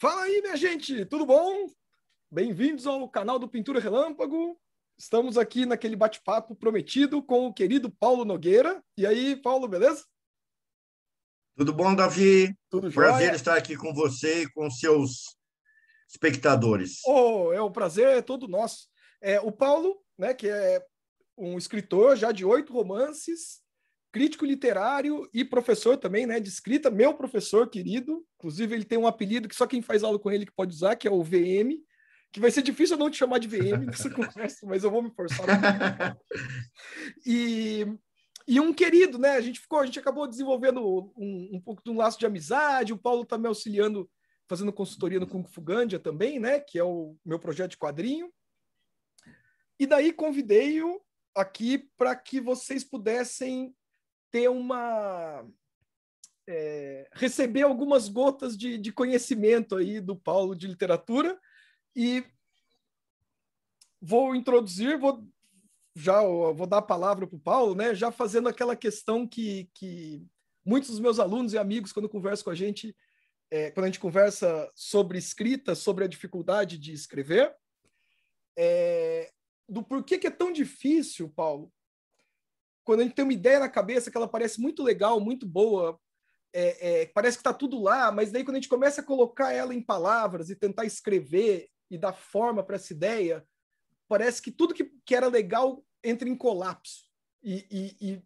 Fala aí, minha gente, tudo bom? Bem-vindos ao canal do Pintura Relâmpago. Estamos aqui naquele bate-papo prometido com o querido Paulo Nogueira. E aí, Paulo, beleza? Tudo bom, Davi? Tudo Prazer jóia? estar aqui com você e com seus espectadores. Oh, o prazer é todo nosso. O Paulo, né, que é um escritor já de 8 romances, crítico literário e professor também, né, de escrita, meu professor querido. Inclusive, ele tem um apelido que só quem faz aula com ele que pode usar, que é o VM, que vai ser difícil eu não te chamar de VM nessa conversa, mas eu vou me forçar. E, e um querido, né? A gente acabou desenvolvendo um pouco de um laço de amizade. O Paulo está me auxiliando, fazendo consultoria no Kung Fu Gandia também, né? Que é o meu projeto de quadrinho. E daí convidei-o aqui para que vocês pudessem ter receber algumas gotas de conhecimento aí do Paulo de literatura. E vou dar a palavra para o Paulo, né? Já fazendo aquela questão que muitos dos meus alunos e amigos, quando conversam com a gente, quando a gente conversa sobre escrita, sobre a dificuldade de escrever, do porquê que é tão difícil, Paulo, quando a gente tem uma ideia na cabeça que ela parece muito legal, muito boa, parece que está tudo lá, mas daí quando a gente começa a colocar ela em palavras e tentar escrever e dar forma para essa ideia, parece que tudo que era legal entra em colapso e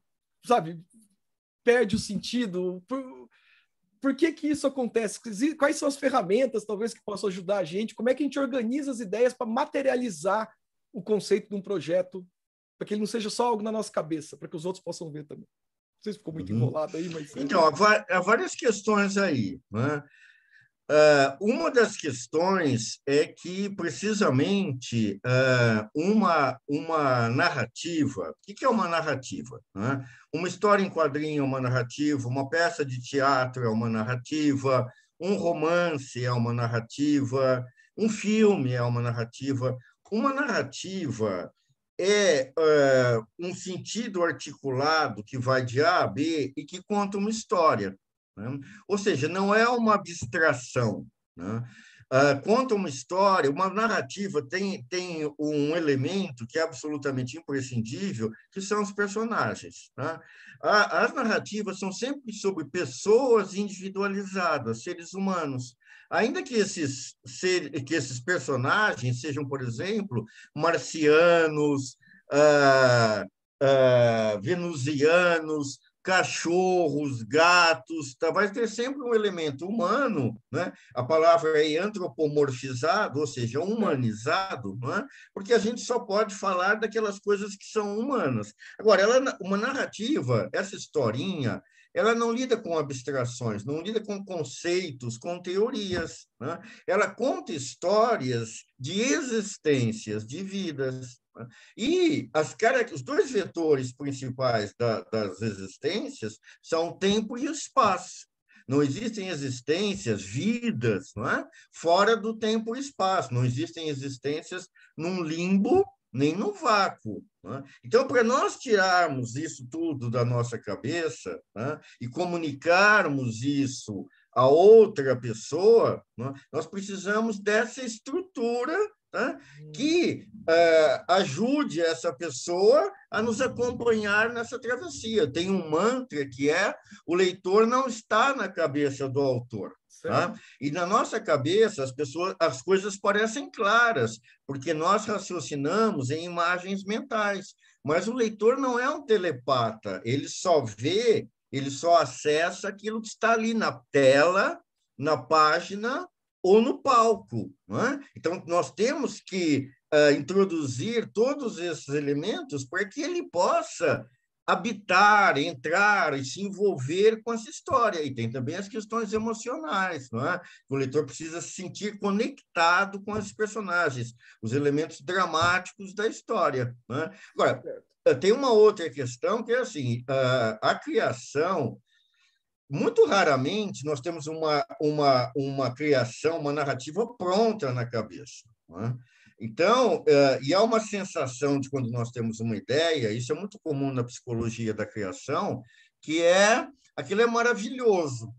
sabe, perde o sentido. Por que isso acontece? Quais são as ferramentas, talvez, que possam ajudar a gente? Como é que a gente organiza as ideias para materializar o conceito de um projeto, para que ele não seja só algo na nossa cabeça, para que os outros possam ver também? Não sei se ficou muito enrolado aí, mas... Então, há várias questões aí, né? Uma das questões é que, precisamente, uma narrativa. O que é uma narrativa, né? Uma história em quadrinho é uma narrativa, uma peça de teatro é uma narrativa, um romance é uma narrativa, um filme é uma narrativa. Uma narrativa é um sentido articulado que vai de A a B e que conta uma história, né? Ou seja, não é uma abstração, né? Conta uma história, uma narrativa tem um elemento que é absolutamente imprescindível, que são os personagens, né? As narrativas são sempre sobre pessoas individualizadas, seres humanos. Ainda que esses personagens sejam, por exemplo, marcianos, venusianos, cachorros, gatos, tá? Vai ter sempre um elemento humano, né? A palavra é antropomorfizado, ou seja, humanizado, né? Porque a gente só pode falar daquelas coisas que são humanas. Agora, uma narrativa, essa historinha, ela não lida com abstrações, não lida com conceitos, com teorias, né? Ela conta histórias de existências, de vidas. E os dois vetores principais das existências são o tempo e o espaço. Não existem existências, vidas, não é? Fora do tempo e espaço. Não existem existências num limbo nem no vácuo, não é? Então, para nós tirarmos isso tudo da nossa cabeça, né, e comunicarmos isso a outra pessoa, né, nós precisamos dessa estrutura, né, que ajude essa pessoa a nos acompanhar nessa travessia. Tem um mantra que é: o leitor não está na cabeça do autor. Tá? E na nossa cabeça as coisas parecem claras, porque nós raciocinamos em imagens mentais. Mas o leitor não é um telepata, ele só vê, ele só acessa aquilo que está ali na tela, na página ou no palco, não é? Então, nós temos que introduzir todos esses elementos para que ele possa habitar, entrar e se envolver com essa história. E tem também as questões emocionais, não é? O leitor precisa se sentir conectado com esses personagens, os elementos dramáticos da história, não é? Agora, tem uma outra questão que é assim, a criação. Muito raramente nós temos uma criação, uma narrativa pronta na cabeça, não é? Então, e há uma sensação de quando nós temos uma ideia, isso é muito comum na psicologia da criação, que aquilo é maravilhoso,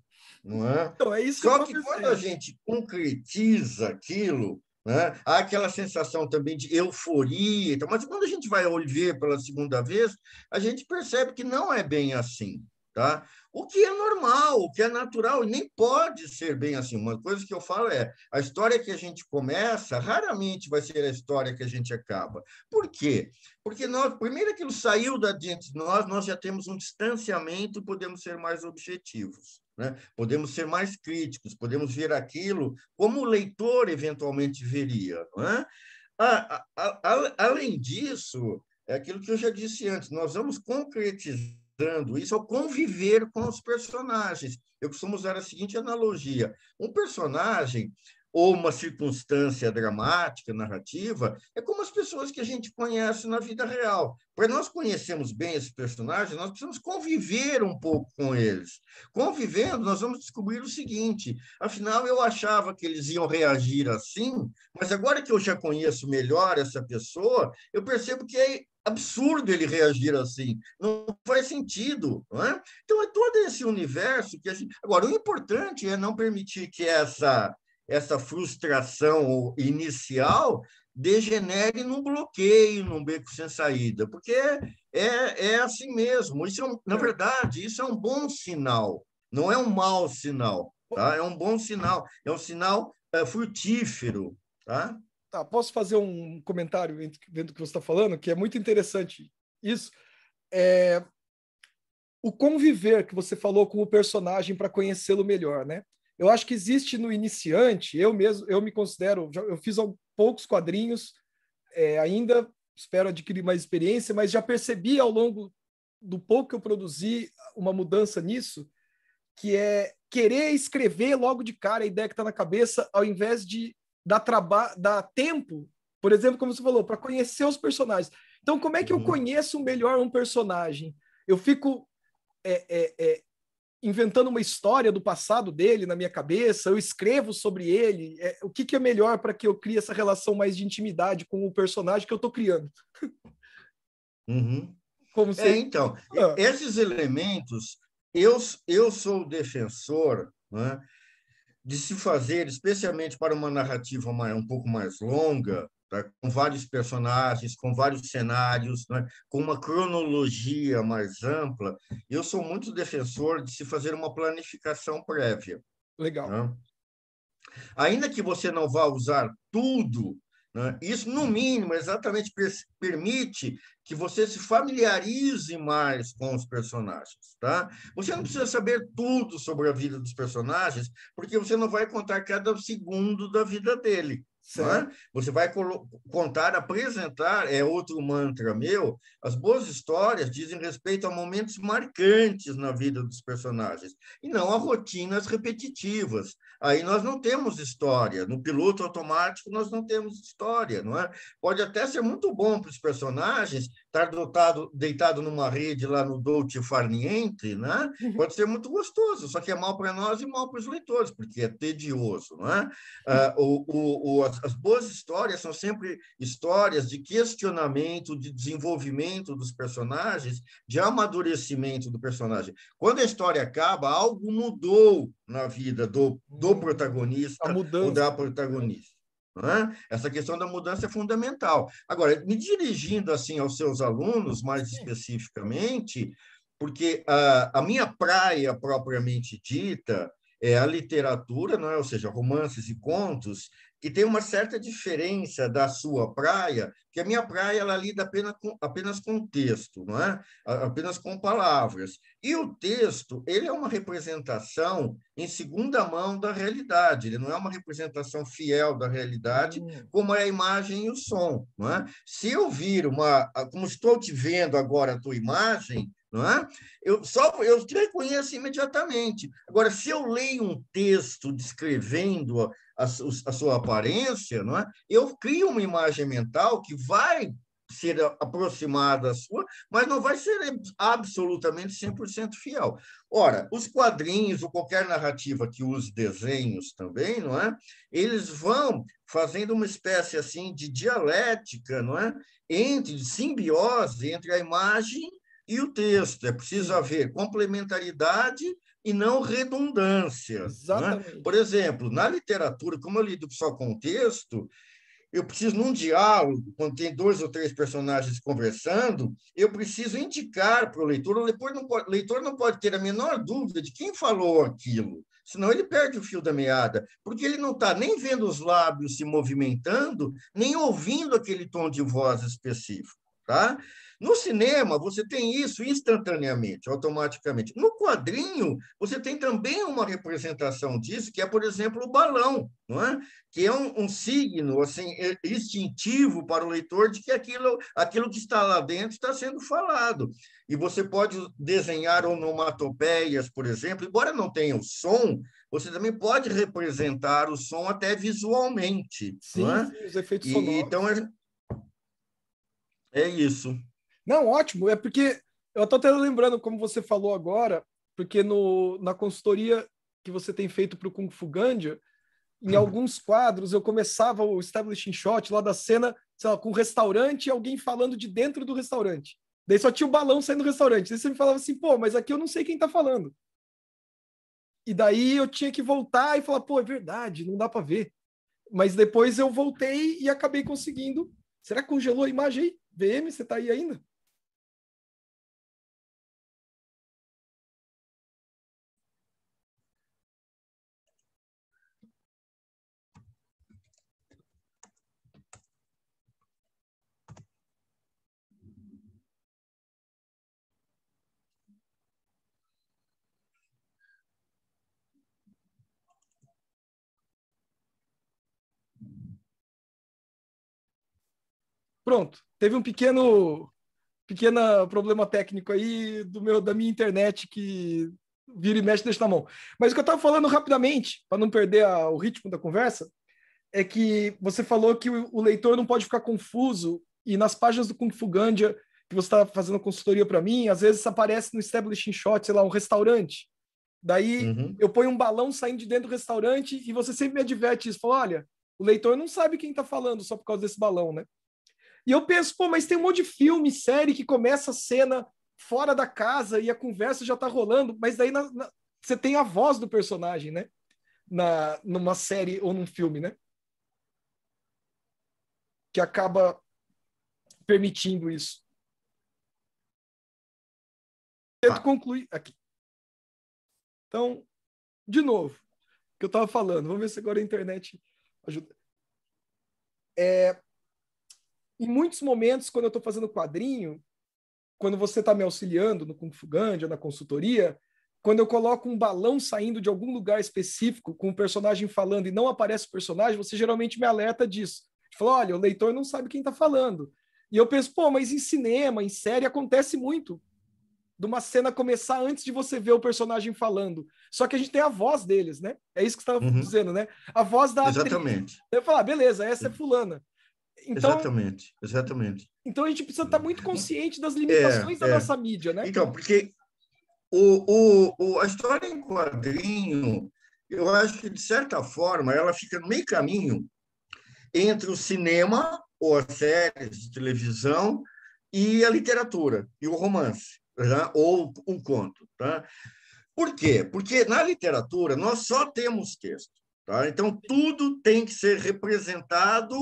não é? Então, é isso que Só que quando a gente concretiza aquilo, né, há aquela sensação também de euforia, então, mas quando a gente vai ver pela segunda vez, a gente percebe que não é bem assim. Tá? O que é normal, o que é natural, e nem pode ser bem assim. Uma coisa que eu falo é, a história que a gente começa raramente vai ser a história que a gente acaba. Por quê? Porque nós, primeiro aquilo saiu da dentro de nós já temos um distanciamento e podemos ser mais objetivos. Né? Podemos ser mais críticos, podemos ver aquilo como o leitor eventualmente veria. Não é? Além disso, é aquilo que eu já disse antes, nós vamos concretizar isso ao conviver com os personagens. Eu costumo usar a seguinte analogia: um personagem ou uma circunstância dramática, narrativa, é como as pessoas que a gente conhece na vida real. Para nós conhecermos bem esses personagens, nós precisamos conviver um pouco com eles. Convivendo, nós vamos descobrir o seguinte: afinal, eu achava que eles iam reagir assim, mas agora que eu já conheço melhor essa pessoa, eu percebo que é absurdo ele reagir assim, não faz sentido, não é? Então é todo esse universo que a gente... Agora, o importante é não permitir que essa frustração inicial degenere num bloqueio, num beco sem saída, porque é assim mesmo. Isso na verdade, isso é um bom sinal, não é um mau sinal, tá? É um bom sinal, é um sinal frutífero, tá? Tá, posso fazer um comentário vendo o que você está falando, que é muito interessante isso? O conviver que você falou com o personagem para conhecê-lo melhor, né? Eu acho que existe no iniciante, eu mesmo, eu me considero, eu fiz poucos quadrinhos, ainda espero adquirir mais experiência, mas já percebi ao longo do pouco que eu produzi uma mudança nisso, que é querer escrever logo de cara a ideia que está na cabeça, ao invés de dar tempo, por exemplo, como você falou, para conhecer os personagens. Então, como é que eu conheço melhor um personagem? Eu fico inventando uma história do passado dele na minha cabeça, eu escrevo sobre ele. O que é melhor para que eu crie essa relação mais de intimidade com o personagem que eu estou criando? Como seria... Então, esses elementos, eu sou defensor, né, de se fazer, especialmente para uma narrativa um pouco mais longa, tá, com vários personagens, com vários cenários, né, com uma cronologia mais ampla, eu sou muito defensor de se fazer uma planificação prévia. Legal. Né? Ainda que você não vá usar tudo, né, isso, no mínimo, exatamente permite que você se familiarize mais com os personagens. Tá? Você não precisa saber tudo sobre a vida dos personagens, porque você não vai contar cada segundo da vida dele. Não é? Você vai contar, apresentar, é outro mantra meu, as boas histórias dizem respeito a momentos marcantes na vida dos personagens, e não a rotinas repetitivas. Aí nós não temos história. No piloto automático, nós não temos história. Não é? Pode até ser muito bom para os personagens estar deitado numa rede lá no Dolce Far Niente, né? Pode ser muito gostoso, só que é mal para nós e mal para os leitores, porque é tedioso. Não é? As boas histórias são sempre histórias de questionamento, de desenvolvimento dos personagens, de amadurecimento do personagem. Quando a história acaba, algo mudou na vida do protagonista ou da protagonista. Essa questão da mudança é fundamental. Agora, me dirigindo assim aos seus alunos, mais especificamente, porque a minha praia propriamente dita é a literatura, não é? Ou seja, romances e contos, que tem uma certa diferença da sua praia, que a minha praia ela lida apenas com texto, não é? Apenas com palavras. E o texto ele é uma representação em segunda mão da realidade, ele não é uma representação fiel da realidade, como é a imagem e o som. Não é? Se eu vir como estou te vendo agora a tua imagem, não é? Eu te reconheço imediatamente. Agora, se eu leio um texto descrevendo a sua aparência, não é? Eu crio uma imagem mental que vai ser aproximada da sua, mas não vai ser absolutamente 100% fiel. Ora, os quadrinhos ou qualquer narrativa que use desenhos também, não é? Eles vão fazendo uma espécie assim de dialética, não é? De simbiose entre a imagem e o texto. É preciso haver complementaridade e não redundância. Né? Por Exatamente. exemplo, na literatura, como eu lido só com texto, eu preciso, num diálogo, quando tem 2 ou 3 personagens conversando, eu preciso indicar para o leitor, o leitor não pode ter a menor dúvida de quem falou aquilo, senão ele perde o fio da meada, porque ele não está nem vendo os lábios se movimentando, nem ouvindo aquele tom de voz específico. Tá? No cinema, você tem isso instantaneamente, automaticamente. No quadrinho, você tem também uma representação disso, que é, por exemplo, o balão, não é? Que é um signo assim, instintivo para o leitor de que aquilo que está lá dentro está sendo falado. E você pode desenhar onomatopeias, por exemplo, embora não tenha o som, você também pode representar o som até visualmente. Não Sim, é? sim, os efeitos Então, sonoros. é isso. Não, ótimo. É porque eu estou até lembrando, como você falou agora, porque na consultoria que você tem feito para o Kung Fu Gandia, em alguns quadros eu começava o establishing shot lá da cena, sei lá, com um restaurante e alguém falando de dentro do restaurante. Daí só tinha o balão saindo do restaurante. Daí você me falava assim, pô, mas aqui eu não sei quem tá falando. E daí eu tinha que voltar e falar, pô, é verdade, não dá para ver. Mas depois eu voltei e acabei conseguindo. Será que congelou a imagem aí? VM, você tá aí ainda? Pronto. Teve um pequeno problema técnico aí da minha internet que vira e mexe deixa na mão. Mas o que eu estava falando rapidamente, para não perder o ritmo da conversa, é que você falou que o leitor não pode ficar confuso e nas páginas do Kung Fu Gandia que você está fazendo consultoria para mim, às vezes aparece no establishing shot, sei lá, um restaurante. Daí Uhum. eu ponho um balão saindo de dentro do restaurante e você sempre me adverte isso, fala, olha, o leitor não sabe quem está falando só por causa desse balão, né? E eu penso, pô, mas tem um monte de filme, série que começa a cena fora da casa e a conversa já tá rolando, mas daí você tem a voz do personagem, né? Numa série ou num filme, né? Que acaba permitindo isso. Tento Tá. concluir aqui. Então, de novo, o que eu estava falando, vamos ver se agora a internet ajuda. Em muitos momentos, quando eu estou fazendo quadrinho, quando você está me auxiliando no Kung Fu Gandia, na consultoria, quando eu coloco um balão saindo de algum lugar específico com o personagem falando e não aparece o personagem, você geralmente me alerta disso. Fala, olha, o leitor não sabe quem está falando. E eu penso, pô, mas em cinema, em série, acontece muito de uma cena começar antes de você ver o personagem falando. Só que a gente tem a voz deles, né? É isso que você estava Uhum. dizendo, né? A voz da atriz. Exatamente. Eu falo, beleza, essa é fulana. Então, Exatamente. Exatamente. então a gente precisa estar muito consciente das É, limitações da é. nossa mídia, né? Então, porque a história em quadrinho, eu acho que, de certa forma, ela fica no meio caminho entre o cinema, ou as séries de televisão, e a literatura, e o romance, tá? Ou o conto. Tá? Por quê? Porque na literatura nós só temos texto. Tá? Então, tudo tem que ser representado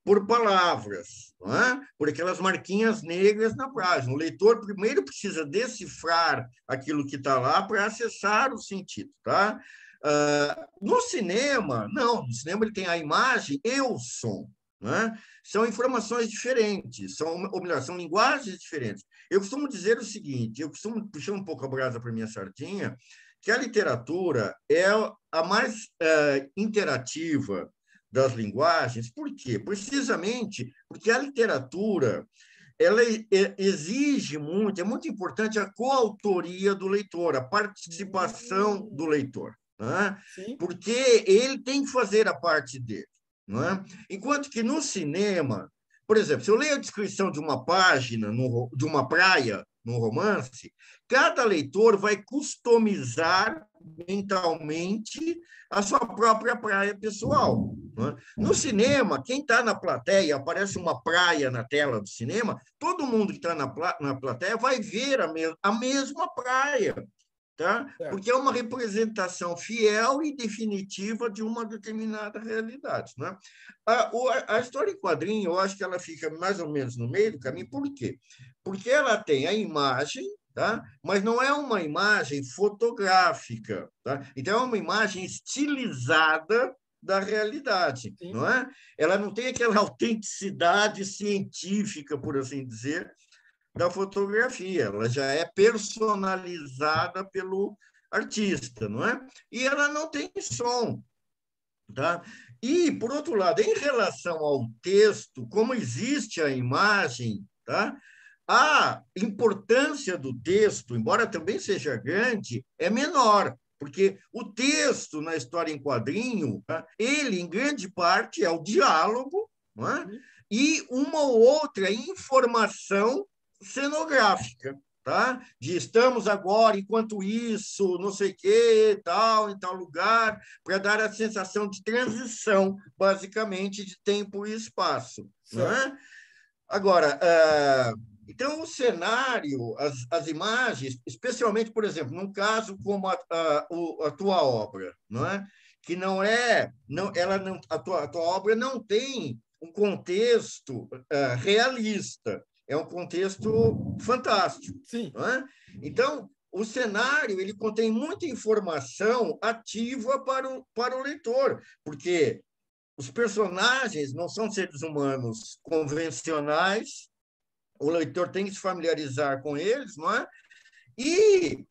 por palavras, não é? Por aquelas marquinhas negras na página. O leitor primeiro precisa decifrar aquilo que está lá para acessar o sentido. Tá? No cinema, não. No cinema ele tem a imagem e o som. Né? São informações diferentes, ou melhor, são linguagens diferentes. Eu costumo dizer o seguinte, eu costumo puxar um pouco a brasa para minha sardinha, que a literatura é a mais interativa das linguagens. Por quê? Precisamente porque a literatura ela exige muito, é muito importante a coautoria do leitor, a participação do leitor, né? Sim. Porque ele tem que fazer a parte dele. Não é? Enquanto que no cinema, por exemplo, se eu leio a descrição de uma página, de uma praia, num romance, cada leitor vai customizar mentalmente a sua própria praia pessoal. Né? No cinema, quem está na plateia, aparece uma praia na tela do cinema, todo mundo que está na plateia vai ver a mesma praia. tá? Porque é uma representação fiel e definitiva de uma determinada realidade, né? A história em quadrinho, eu acho que ela fica mais ou menos no meio do caminho. Por quê? Porque ela tem a imagem, tá? Mas não é uma imagem fotográfica, tá? Então é uma imagem estilizada da realidade, Sim. não é? Ela não tem aquela autenticidade científica, por assim dizer, da fotografia. Ela já é personalizada pelo artista, não é? E ela não tem som, tá? E, por outro lado, em relação ao texto, como existe a imagem, tá? A importância do texto, embora também seja grande, é menor, porque o texto na história em quadrinho, tá? Ele, em grande parte, é o diálogo, não é? E uma ou outra informação cenográfica, tá? De estamos agora, enquanto isso, não sei o quê, tal, em tal lugar, para dar a sensação de transição, basicamente, de tempo e espaço, não é? Agora, então, o cenário, as imagens, especialmente, por exemplo, num caso como a tua obra, não é? Que não é, não, ela não, a tua obra não tem um contexto realista, é um contexto fantástico, Sim. não é? Então, o cenário ele contém muita informação ativa para o leitor, porque os personagens não são seres humanos convencionais, o leitor tem que se familiarizar com eles, não é? E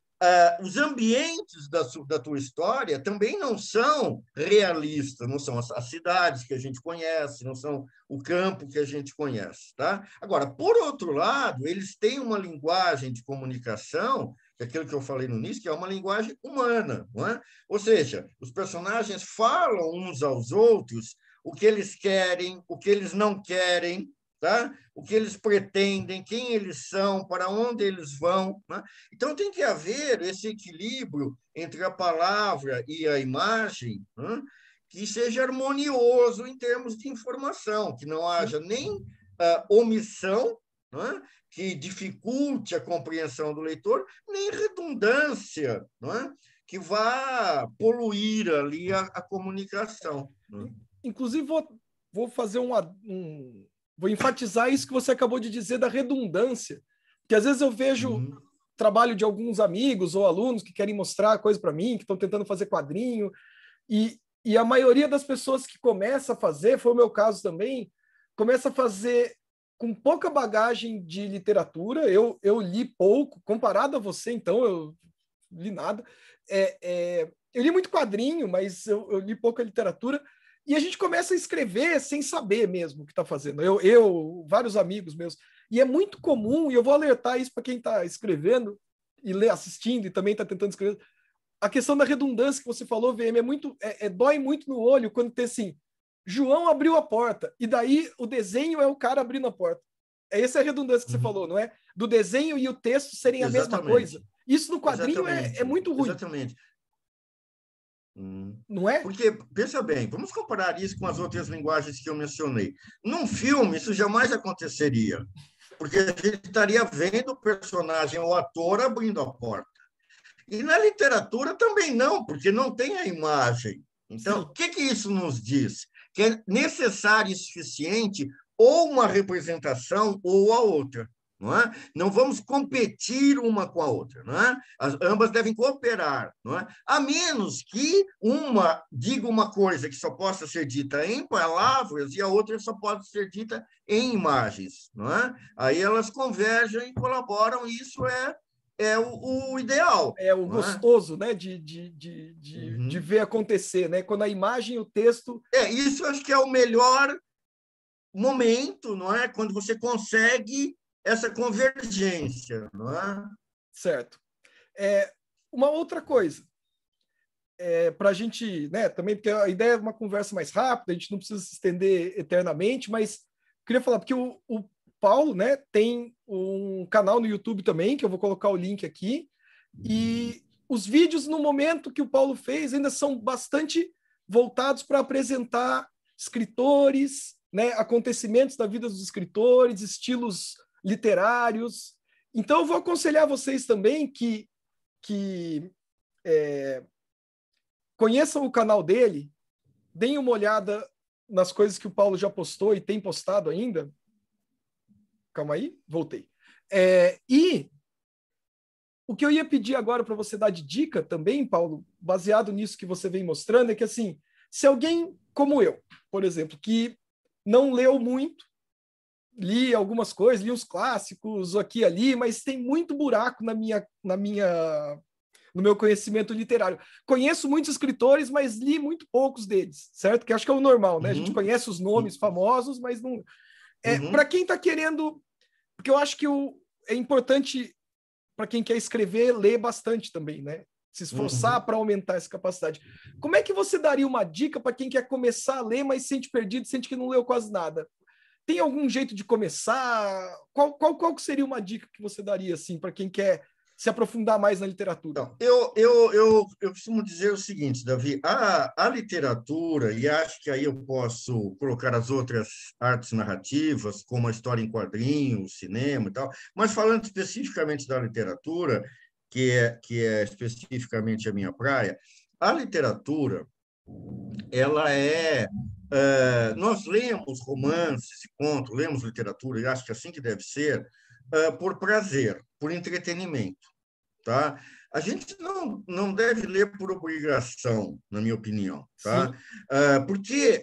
os ambientes da tua história também não são realistas, não são as cidades que a gente conhece, não são o campo que a gente conhece, tá? Agora, por outro lado, eles têm uma linguagem de comunicação, que é aquilo que eu falei no início, que é uma linguagem humana, não é? Ou seja, os personagens falam uns aos outros o que eles querem, o que eles não querem, tá? O que eles pretendem, quem eles são, para onde eles vão, né? Então, tem que haver esse equilíbrio entre a palavra e a imagem, né? Que seja harmonioso em termos de informação, que não haja nem omissão, né? Que dificulte a compreensão do leitor, nem redundância, né? Que vá poluir ali a comunicação. Né? Inclusive, vou fazer vou enfatizar isso que você acabou de dizer da redundância. Porque às vezes eu vejo trabalho de alguns amigos ou alunos que querem mostrar coisa para mim, que estão tentando fazer quadrinho, e a maioria das pessoas que começa a fazer, foi o meu caso também, começa a fazer com pouca bagagem de literatura. Eu li pouco, comparado a você, então, eu li nada. Eu li muito quadrinho, mas eu li pouca literatura. E a gente começa a escrever sem saber mesmo o que está fazendo. Vários amigos meus. E é muito comum, e eu vou alertar isso para quem está escrevendo e assistindo e também está tentando escrever. A questão da redundância que você falou, VM, dói muito no olho quando tem assim, João abriu a porta, e daí o desenho é o cara abrindo a porta. Essa é a redundância que você falou, não é? Do desenho e o texto serem a mesma coisa. Isso no quadrinho é muito ruim. Exatamente. Não é? Porque, pensa bem, vamos comparar isso com as outras linguagens que eu mencionei. Num filme, isso jamais aconteceria, porque a gente estaria vendo o personagem, o ator, abrindo a porta. E na literatura também não, porque não tem a imagem. Então, o que isso nos diz? Que é necessário e suficiente ou uma representação ou a outra. Não é? Não vamos competir uma com a outra, não é? Ambas devem cooperar, não é? A menos que uma diga uma coisa que só possa ser dita em palavras e a outra só pode ser dita em imagens, não é? Aí elas convergem e colaboram, e isso é o ideal. É o gostoso, né? De ver acontecer, né? Quando a imagem e o texto. Isso eu acho que é o melhor momento, não é? Quando você consegue essa convergência, não é? Certo. Uma outra coisa, para a gente, né, também, porque a ideia é uma conversa mais rápida, a gente não precisa se estender eternamente, mas queria falar, porque o Paulo, né, tem um canal no YouTube também, que eu vou colocar o link aqui, e os vídeos, no momento que o Paulo fez, ainda são bastante voltados para apresentar escritores, né, acontecimentos da vida dos escritores, estilos literários. Então, eu vou aconselhar vocês também que que conheçam o canal dele, deem uma olhada nas coisas que o Paulo já postou e tem postado ainda. Calma aí, voltei. E o que eu ia pedir agora para você dar de dica também, Paulo, baseado nisso que você vem mostrando, é que, assim, se alguém como eu, por exemplo, que não leu muito, li algumas coisas, li uns clássicos aqui e ali, mas tem muito buraco no meu conhecimento literário. Conheço muitos escritores, mas li muito poucos deles, certo? Que acho que é o normal, né? A gente conhece os nomes famosos, mas não... Para quem está querendo... Porque eu acho que é importante, para quem quer escrever, ler bastante também, né? Se esforçar para aumentar essa capacidade. Como é que você daria uma dica para quem quer começar a ler, mas sente perdido, sente que não leu quase nada? Tem algum jeito de começar? Qual seria uma dica que você daria, assim, para quem quer se aprofundar mais na literatura? Então, eu costumo dizer o seguinte, Davi, a literatura, e acho que aí eu posso colocar as outras artes narrativas, como a história em quadrinhos, cinema e tal, mas falando especificamente da literatura, que é especificamente a minha praia, a literatura, ela nós lemos romances e contos, lemos literatura, e acho que é assim que deve ser, por prazer, por entretenimento. Tá? A gente não deve ler por obrigação, na minha opinião, tá? Porque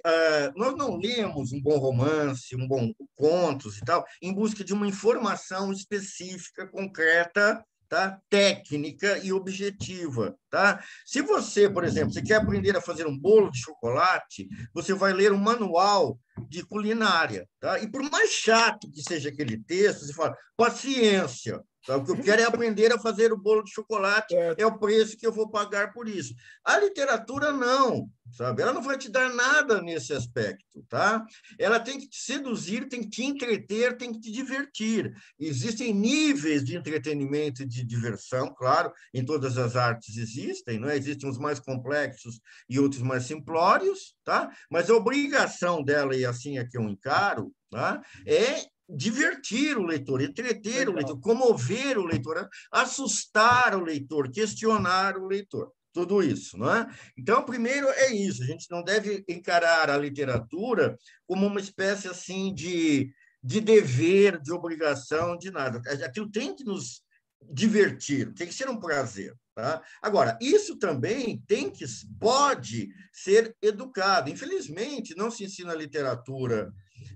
nós não lemos um bom romance, um bom contos e tal, em busca de uma informação específica, concreta, tá? Técnica e objetiva, tá? Se você, por exemplo, você quer aprender a fazer um bolo de chocolate, você vai ler um manual de culinária, tá? E por mais chato que seja aquele texto, você fala, paciência. O que eu quero é aprender a fazer o bolo de chocolate, é o preço que eu vou pagar por isso. A literatura não, sabe? Ela não vai te dar nada nesse aspecto, tá? Ela tem que te seduzir, tem que te entreter, tem que te divertir. Existem níveis de entretenimento e de diversão, claro, em todas as artes existem, não é? Existem os mais complexos e outros mais simplórios, tá? Mas a obrigação dela, e assim é que eu encaro, tá? É divertir o leitor, entreter o leitor, comover o leitor, assustar o leitor, questionar o leitor. Tudo isso, não é? Então, primeiro é isso. A gente não deve encarar a literatura como uma espécie assim de dever, de obrigação, de nada. Aquilo tem que nos divertir, tem que ser um prazer. Tá? Agora, isso também pode ser educado. Infelizmente, não se ensina literatura.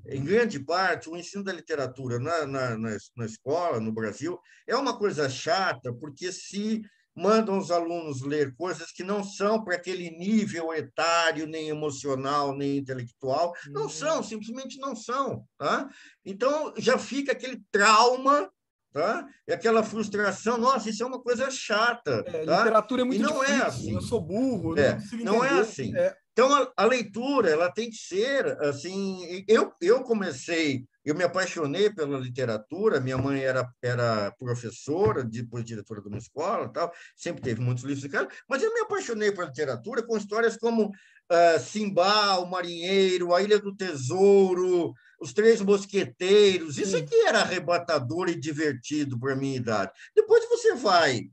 Em grande parte, o ensino da literatura na escola, no Brasil, é uma coisa chata, porque se mandam os alunos ler coisas que não são para aquele nível etário, nem emocional, nem intelectual. Não são, simplesmente não são. Tá? Então, já fica aquele trauma, tá? E aquela frustração, nossa, isso é uma coisa chata. Tá? Literatura é muito e não difícil, é assim. Eu sou burro, não consigo entender. Não é assim. Então, a leitura ela tem que ser assim. Eu comecei, eu me apaixonei pela literatura. Minha mãe era professora, depois diretora de uma escola, tal. Sempre teve muitos livros de casa. Mas eu me apaixonei pela literatura com histórias como Simba, o Marinheiro, A Ilha do Tesouro, Os Três Mosqueteiros. Isso aqui era arrebatador e divertido para a minha idade. Depois você vai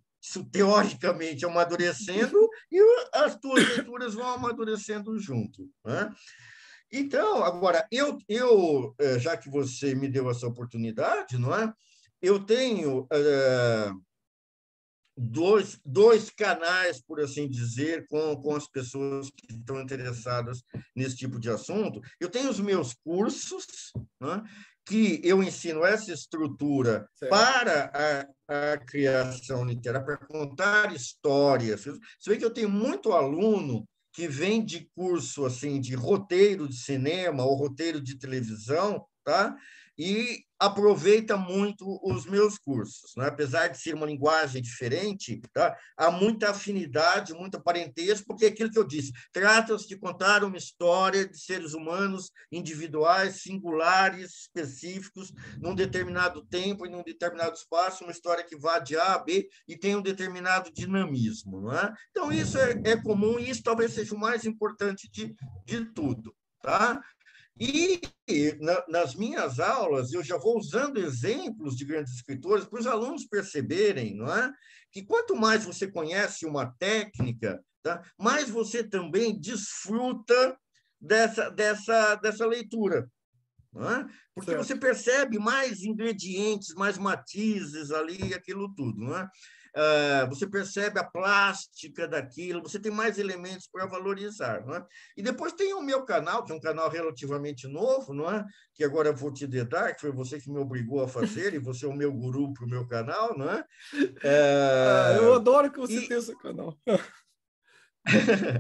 teoricamente amadurecendo e as tuas leituras vão amadurecendo junto, né? Então, agora, já que você me deu essa oportunidade, não é? Eu tenho dois canais, por assim dizer, com as pessoas que estão interessadas nesse tipo de assunto. Eu tenho os meus cursos, né? Que eu ensino essa estrutura para a criação literária, para contar histórias. Você vê que eu tenho muito aluno que vem de curso assim de roteiro de cinema ou roteiro de televisão, tá? E aproveita muito os meus cursos, né? Apesar de ser uma linguagem diferente, tá? Há muita afinidade, muito parentesco, porque é aquilo que eu disse, trata-se de contar uma história de seres humanos individuais, singulares, específicos, num determinado tempo e num determinado espaço, uma história que vá de A a B e tem um determinado dinamismo, não é? Então, isso é comum e isso talvez seja o mais importante de tudo, tá? E nas minhas aulas, eu já vou usando exemplos de grandes escritores para os alunos perceberem, não é? Que quanto mais você conhece uma técnica, tá? Mais você também desfruta dessa leitura. Não é? Porque Certo. você percebe mais ingredientes, mais matizes ali, aquilo tudo. Não é? Você percebe a plástica daquilo, você tem mais elementos para valorizar. Não é? E depois tem o meu canal, que é um canal relativamente novo, não é? Que agora eu vou te dedar, que foi você que me obrigou a fazer, e você é o meu guru para o meu canal. Não é? Eu adoro que você E, tenha esse canal.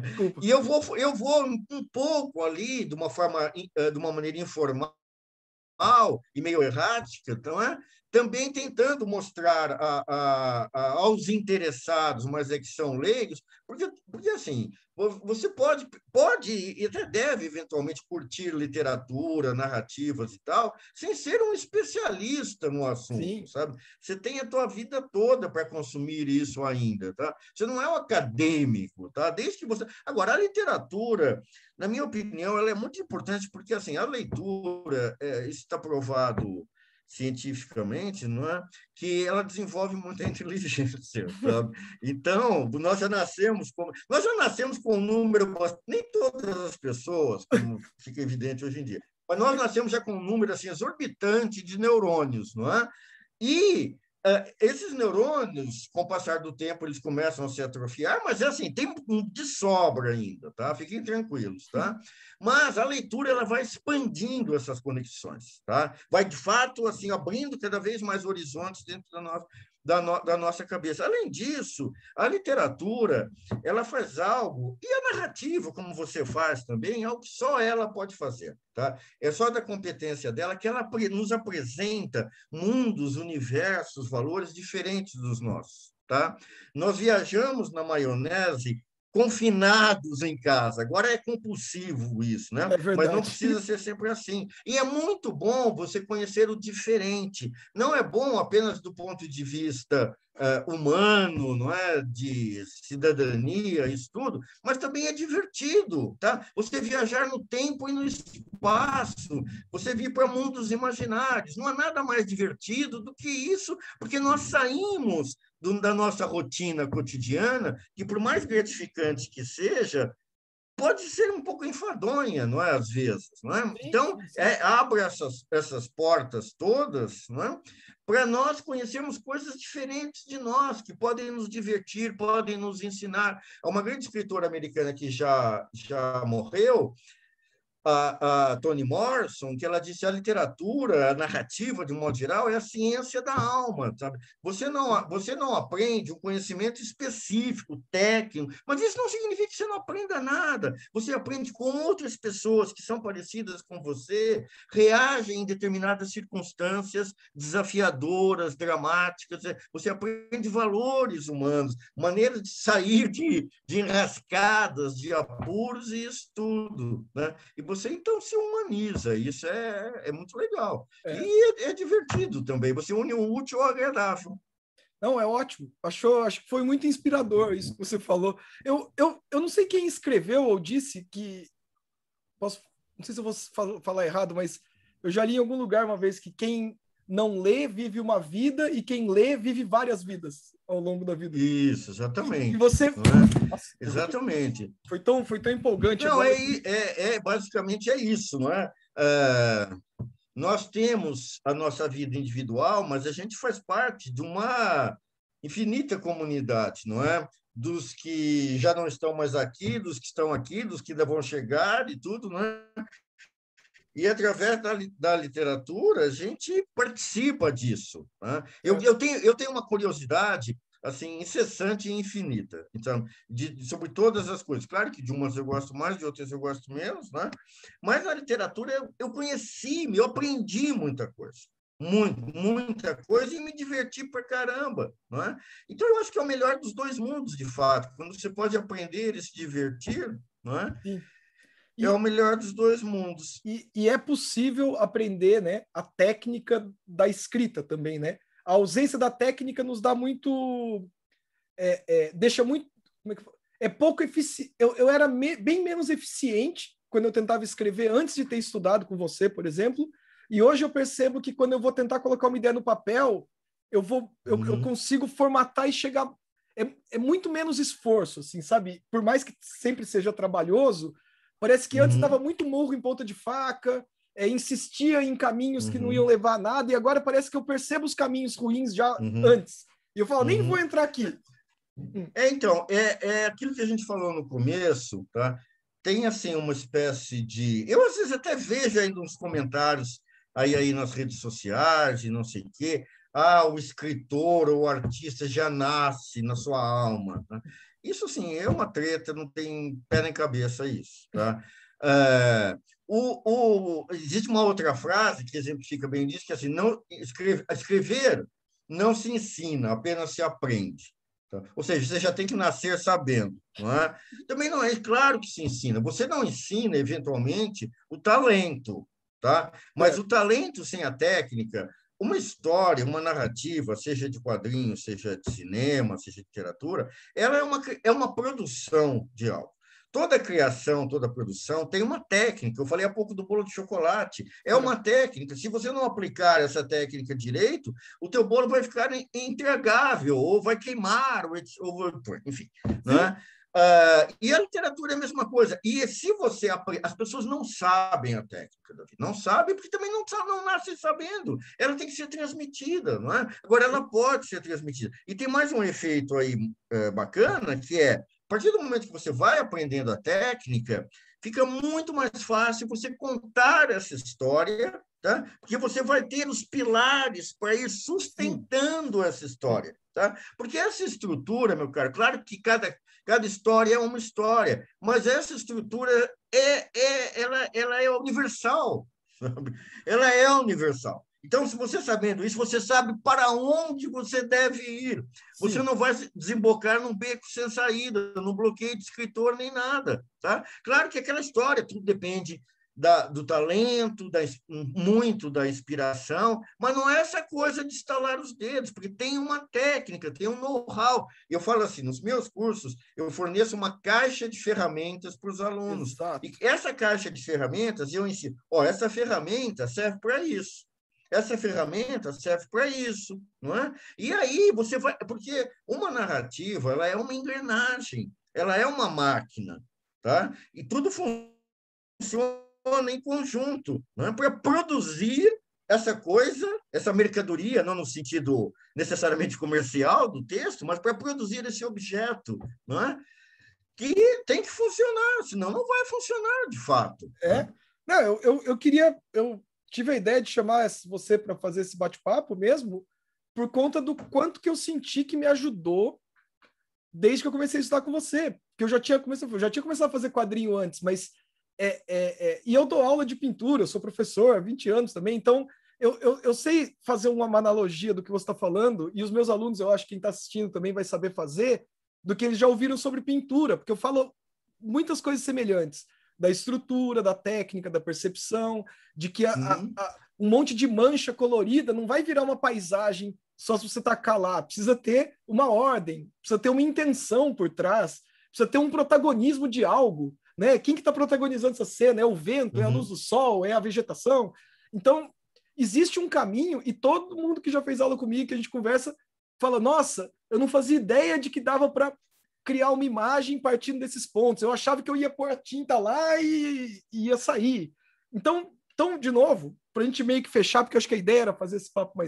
Desculpa. e eu vou um pouco ali, de uma maneira informal, e meio errática, então também tentando mostrar aos interessados, mas é que são leigos, porque assim, você pode e até deve eventualmente curtir literatura, narrativas e tal, sem ser um especialista no assunto, Sim, sabe? Você tem a tua vida toda para consumir isso ainda, tá? Você não é um acadêmico, tá? Desde que você... Agora, a literatura, na minha opinião, ela é muito importante porque assim, a leitura, isso está provado cientificamente, não é? Que ela desenvolve muita inteligência, sabe? Então, nós já nascemos com um número, nem todas as pessoas, como fica evidente hoje em dia, mas nós nascemos já com um número assim exorbitante de neurônios, não é? E esses neurônios, com o passar do tempo, eles começam a se atrofiar, mas assim, tem de sobra ainda, tá? Fiquem tranquilos, tá? Mas a leitura ela vai expandindo essas conexões, tá? Vai, de fato, assim, abrindo cada vez mais horizontes dentro da nossa cabeça. Além disso, a literatura, ela faz algo, e a narrativa, como você faz também, é algo que só ela pode fazer, tá? É só da competência dela que ela nos apresenta mundos, universos, valores diferentes dos nossos, tá? Nós viajamos na maionese confinados em casa. Agora é compulsivo isso, né? é Mas não verdade. precisa ser sempre assim. E é muito bom você conhecer o diferente. Não é bom apenas do ponto de vista humano, não é, de cidadania, isso tudo, mas também é divertido, tá? Você viajar no tempo e no espaço, você vir para mundos imaginários, não há nada mais divertido do que isso, porque nós saímos da nossa rotina cotidiana, que por mais gratificante que seja, pode ser um pouco enfadonha, não é? Às vezes, não é? Sim, Então, sim, sim. abre essas portas todas, não é? Para nós conhecermos coisas diferentes de nós, que podem nos divertir, podem nos ensinar. Há uma grande escritora americana que já morreu, a Toni Morrison, que ela disse a literatura, a narrativa, de um modo geral, é a ciência da alma, sabe? Você não aprende um conhecimento específico, técnico, mas isso não significa que você não aprenda nada. Você aprende com outras pessoas que são parecidas com você, reagem em determinadas circunstâncias desafiadoras, dramáticas. Você aprende valores humanos, maneiras de sair de enrascadas, de apuros e isso tudo, né? E você, então, se humaniza. Isso é muito legal. É. E é divertido também. Você une o útil ao agradável. Não, é ótimo. Acho que foi muito inspirador isso que você falou. Eu não sei quem escreveu ou disse que. Não sei se eu vou falar errado, mas eu já li em algum lugar uma vez que quem não lê vive uma vida e quem lê vive várias vidas ao longo da vida. Isso, E exatamente. você. Não é? Nossa, Exatamente. foi tão empolgante Não, agora. basicamente é isso, não é? Nós temos a nossa vida individual, mas a gente faz parte de uma infinita comunidade, não é? Dos que já não estão mais aqui, dos que estão aqui, dos que ainda vão chegar e tudo, não é? E através da literatura a gente participa disso, né? Eu tenho uma curiosidade assim incessante e infinita, então, sobre todas as coisas. Claro que de umas eu gosto mais, de outras eu gosto menos, né? Mas na literatura eu conheci, eu aprendi muita coisa. Muita coisa e me diverti pra caramba, não é? Então eu acho que é o melhor dos dois mundos, de fato, quando você pode aprender e se divertir, não é? Sim. É o E, melhor dos dois mundos. e é possível aprender, né, a técnica da escrita também, né? A ausência da técnica nos dá muito. Deixa muito. Como é pouco eficiente. Eu era bem menos eficiente quando eu tentava escrever antes de ter estudado com você, por exemplo, e hoje eu percebo que quando eu vou tentar colocar uma ideia no papel, eu consigo formatar e chegar... É muito menos esforço, assim, sabe? Por mais que sempre seja trabalhoso, parece que antes dava muito murro em ponta de faca, insistia em caminhos que não iam levar a nada, e agora parece que eu percebo os caminhos ruins já antes. E eu falo, nem vou entrar aqui. Então, é aquilo que a gente falou no começo, tá? Tem, assim, uma espécie de... Eu, às vezes, até vejo aí nos comentários, aí nas redes sociais, e não sei o quê, o escritor ou o artista já nasce na sua alma, tá? Isso, assim, é uma treta, não tem pé nem cabeça isso, tá? Existe uma outra frase que exemplifica bem disso, que é assim, escrever não se ensina, apenas se aprende. Tá? Ou seja, você já tem que nascer sabendo. Não é? Também não é claro que se ensina. Você não ensina, eventualmente, o talento. Tá? Mas o talento sem a técnica, uma história, uma narrativa, seja de quadrinhos, seja de cinema, seja de literatura, ela é uma produção de algo. Toda criação, toda produção tem uma técnica. Eu falei há pouco do bolo de chocolate. É uma técnica. Se você não aplicar essa técnica direito, o teu bolo vai ficar intragável, ou vai queimar, enfim. Né? E a literatura é a mesma coisa. E se você... As pessoas não sabem a técnica, Davi. Não sabem, porque também não nascem sabendo. Ela tem que ser transmitida. Não é? Agora, ela pode ser transmitida. E tem mais um efeito aí bacana, que é a partir do momento que você vai aprendendo a técnica, fica muito mais fácil você contar essa história, tá? Porque você vai ter os pilares para ir sustentando essa história. Tá? Porque essa estrutura, meu caro, claro que cada história é uma história, mas essa estrutura ela é universal. Sabe? Ela é universal. Então, se você sabendo isso, você sabe para onde você deve ir. Você não vai desembocar num beco sem saída, num bloqueio de escritor, nem nada. Tá? Claro que aquela história, tudo depende do talento, muito da inspiração, mas não é essa coisa de estalar os dedos, porque tem uma técnica, tem um know-how. Eu falo assim, nos meus cursos, eu forneço uma caixa de ferramentas para os alunos. Exato. E essa caixa de ferramentas, eu ensino, essa ferramenta serve para isso. Essa ferramenta serve para isso, não é? E aí você vai... Porque uma narrativa, ela é uma engrenagem, ela é uma máquina, tá? E tudo funciona em conjunto, não é? Para produzir essa coisa, essa mercadoria, não no sentido necessariamente comercial do texto, mas para produzir esse objeto, não é? Que tem que funcionar, senão não vai funcionar de fato. Né? Não, eu tive a ideia de chamar você para fazer esse bate-papo mesmo, por conta do quanto que eu senti que me ajudou desde que eu comecei a estudar com você. Porque eu já tinha começado a fazer quadrinho antes, mas e eu dou aula de pintura, eu sou professor há 20 anos também, então eu sei fazer uma analogia do que você está falando, e os meus alunos, eu acho que quem está assistindo também vai saber fazer, do que eles já ouviram sobre pintura, porque eu falo muitas coisas semelhantes, da estrutura, da técnica, da percepção, de que um monte de mancha colorida não vai virar uma paisagem só se você tacar lá, precisa ter uma ordem, precisa ter uma intenção por trás, precisa ter um protagonismo de algo, né? Quem que está protagonizando essa cena? É o vento, é a luz do sol, é a vegetação? Então, existe um caminho, e todo mundo que já fez aula comigo, que a gente conversa, fala, nossa, eu não fazia ideia de que dava para criar uma imagem partindo desses pontos. Eu achava que eu ia pôr a tinta lá e ia sair. Então, de novo, para a gente meio que fechar, porque eu acho que a ideia era fazer esse papo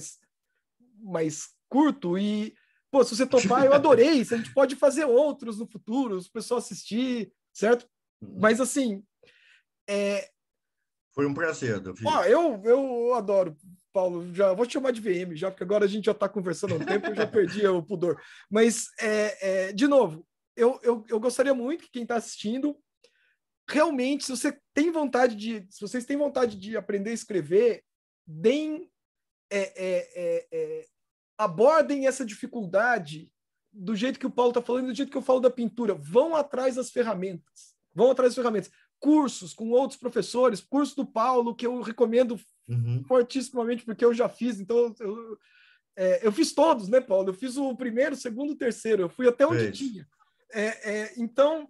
mais curto e, pô, se você topar, eu adorei. Se a gente pode fazer outros no futuro, o pessoal assistir, certo? Mas, assim... Foi um prazer, Davi. Eu adoro, Paulo. Já vou te chamar de VM, já, porque agora a gente já está conversando há um tempo, eu já perdi o pudor. Mas, de novo, eu gostaria muito que quem está assistindo, realmente, se vocês têm vontade de aprender a escrever, abordem essa dificuldade do jeito que o Paulo está falando, do jeito que eu falo da pintura. Vão atrás das ferramentas. Cursos com outros professores, curso do Paulo, que eu recomendo fortissimamente, porque eu já fiz. Então, eu fiz todos, né, Paulo? Eu fiz o primeiro, o segundo, o terceiro. Eu fui até onde tinha. Então,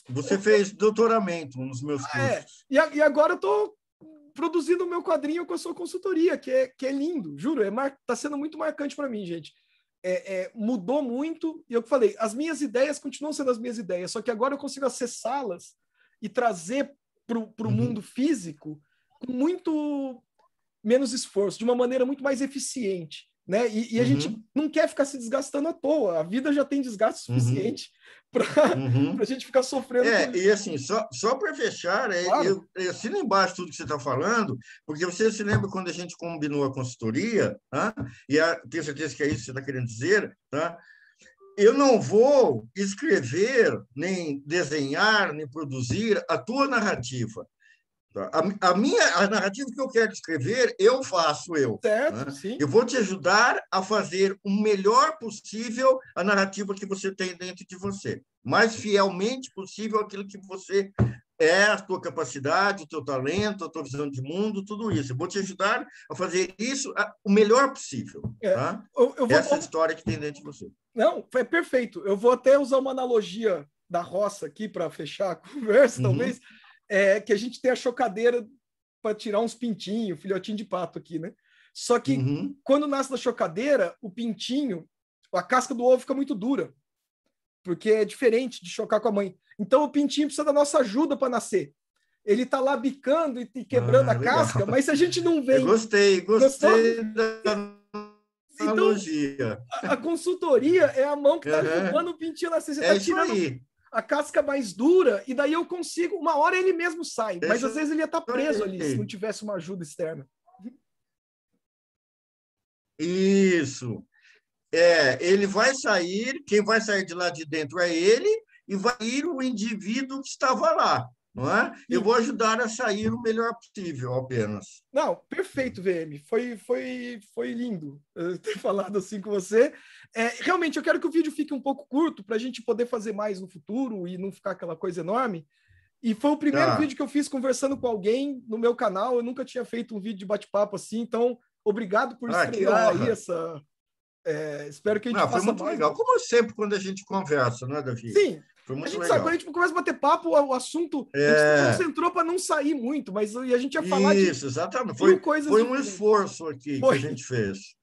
Você fez doutoramento nos meus cursos. E agora eu estou produzindo o meu quadrinho com a sua consultoria, que é lindo, juro, tá sendo muito marcante para mim, gente. Mudou muito, e eu falei, as minhas ideias continuam sendo as minhas ideias, só que agora eu consigo acessá-las e trazer para o mundo físico com muito menos esforço, de uma maneira muito mais eficiente, né? E a gente não quer ficar se desgastando à toa, a vida já tem desgaste suficiente para a gente ficar sofrendo. E assim, só para fechar, claro. eu assino embaixo tudo que você está falando, porque você se lembra quando a gente combinou a consultoria, tá? Tenho certeza que é isso que você está querendo dizer, tá? Eu não vou escrever, nem desenhar, nem produzir a tua narrativa. A narrativa que eu quero escrever, eu faço eu. Certo, né? sim. Eu vou te ajudar a fazer o melhor possível a narrativa que você tem dentro de você. Mais fielmente possível aquilo que você a tua capacidade, o teu talento, a tua visão de mundo, tudo isso. Eu vou te ajudar a fazer isso o melhor possível. Tá? Essa história que tem dentro de você. Não, é perfeito. Eu vou até usar uma analogia da roça aqui para fechar a conversa, talvez. Que a gente tem a chocadeira para tirar uns pintinhos, filhotinho de pato aqui, né? Só que quando nasce da chocadeira, o pintinho, a casca do ovo fica muito dura, porque é diferente de chocar com a mãe. Então o pintinho precisa da nossa ajuda para nascer. Ele está lá bicando e quebrando a casca, mas se a gente não vem... Eu gostei da analogia. Então, a consultoria é a mão que está ajudando o pintinho a nascer. Você está tirando a casca mais dura, e daí eu consigo, uma hora ele mesmo sai, mas às vezes ele ia estar preso ali, se não tivesse uma ajuda externa. Isso. Ele vai sair, quem vai sair de lá de dentro é ele, e vai ir o indivíduo que estava lá. Não é? Eu vou ajudar a sair o melhor possível, apenas. Não, perfeito, VM. Foi lindo ter falado assim com você. Realmente, eu quero que o vídeo fique um pouco curto para a gente poder fazer mais no futuro e não ficar aquela coisa enorme. E foi o primeiro vídeo que eu fiz conversando com alguém no meu canal. Eu nunca tinha feito um vídeo de bate-papo assim, então obrigado por estrear aí essa... espero que a gente faça foi muito mais. legal. Como sempre, quando a gente conversa, né, Davi? Sim. Foi muito a gente legal. sabe, quando a gente começa a bater papo, o assunto a gente se concentrou para não sair muito, mas a gente ia falar Isso, exatamente. Foi um esforço aqui que a gente fez.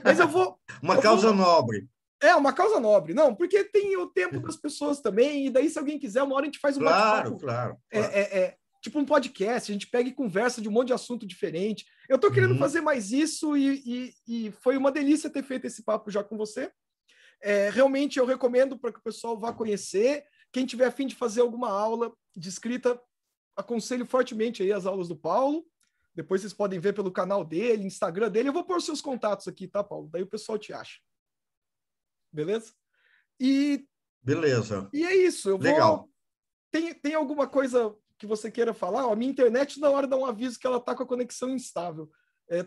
Mas eu vou... Uma causa nobre. Uma causa nobre. Não, porque tem o tempo das pessoas também, e daí se alguém quiser, uma hora a gente faz um bate-papo. Claro. Tipo um podcast, a gente pega e conversa de um monte de assunto diferente. Eu estou querendo fazer mais isso e foi uma delícia ter feito esse papo já com você. Realmente eu recomendo para que o pessoal vá conhecer. Quem tiver a fim de fazer alguma aula de escrita, aconselho fortemente aí as aulas do Paulo. Depois vocês podem ver pelo canal dele, Instagram dele. Eu vou pôr seus contatos aqui, tá, Paulo? Daí o pessoal te acha. Beleza? Beleza. E é isso. Legal. Tem alguma coisa que você queira falar? A minha internet, na hora, dá um aviso que ela está com a conexão instável.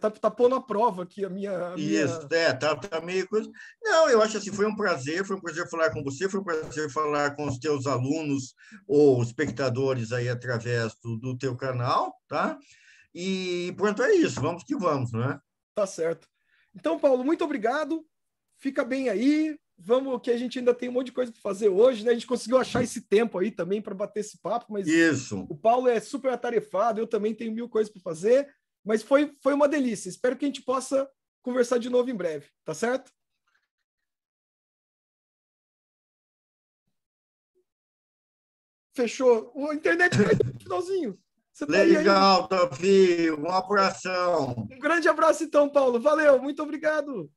Tá pondo à prova aqui a minha... Isso, tá meio coisa... Não, eu acho assim, foi um prazer falar com você, foi um prazer falar com os teus alunos ou espectadores aí através do teu canal, tá? E pronto, é isso, vamos que vamos, né? Tá certo. Então, Paulo, muito obrigado, fica bem aí, vamos que a gente ainda tem um monte de coisa para fazer hoje, né? A gente conseguiu achar esse tempo aí também para bater esse papo, mas isso. O Paulo é super atarefado, eu também tenho 1000 coisas para fazer. Mas foi uma delícia. Espero que a gente possa conversar de novo em breve. Tá certo? Fechou. A internet caiu no finalzinho. Você legal, Davi. Um abração. Um grande abraço, então, Paulo. Valeu. Muito obrigado.